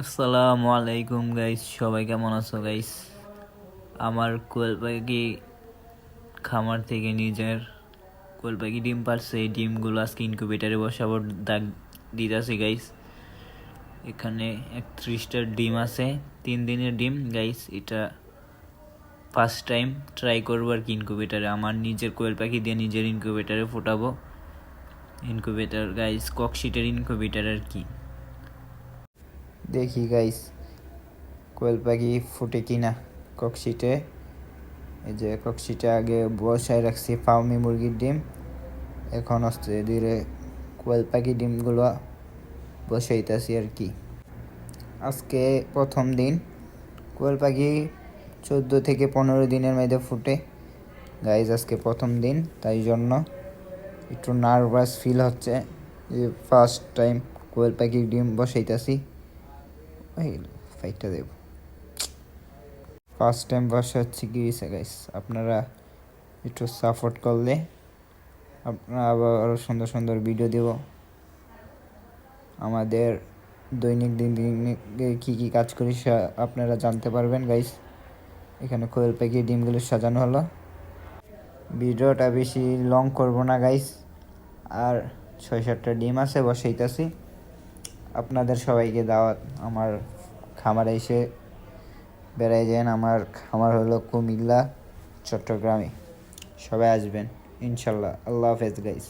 আসসালামু আলাইকুম গাইস, সবাই কেমন আছো গাইস? আমার কোয়েল পাখি খামার থেকে নিজের কোয়েল পাখি ডিম পারছে। এই ডিমগুলো আজকে ইনকিউবেটারে বসাবো, দাগ দিতেছি গাইস। এখানে 31টা ডিম আছে, 3 দিনের ডিম গাইস। এটা ফার্স্ট টাইম ট্রাই করবো আর কি ইনকিউবেটারে, আমার নিজের কোয়েল পাখি দিয়ে নিজের ইনকিউবেটারে ফোটাবো। ইনকিউবেটার গাইস ককশিটের ইনকিউবেটার আর কি। দেখি গাইস কোয়েল পাখি ফুটে কিনা ককশিটে। এই যে ককশিটে আগে বসায় রাখছি ফার্মি মুরগির ডিম, এখন আস্তে ধীরে কোয়েল পাখি ডিমগুলো বসাইতেছি আর কি। আজকে প্রথম দিন, কোয়েল পাখি 14 থেকে 15 দিনের মধ্যে ফুটে গাইজ। আজকে প্রথম দিন, তাই জন্য একটু নার্ভাস ফিল হচ্ছে যে ফার্স্ট টাইম কোয়েল পাখির ডিম বসাইতেছি। ফাইটটা দেব, ফার্স্ট টাইম বসাচ্ছি কি হয়েছে গাইস। আপনারা একটু সাপোর্ট করলে আপনারা আরও সুন্দর সুন্দর ভিডিও দেব। আমাদের দৈনিক কী কী কাজ করি আপনারা জানতে পারবেন গাইস। এখানে কোয়েল পাখি ডিমগুলো সাজানো হলো। ভিডিওটা বেশি লং করব না গাইস, আর 6-7টা ডিম আছে বসাইতেছি। আপনাদের সবাইকে দাওয়াত, আমার খামারে এসে বেড়াই যান। আমার খামার হলো কুমিল্লা, চট্টগ্রামে। সবাই আসবেন ইনশাল্লাহ। আল্লাহ হাফেজ গাইস।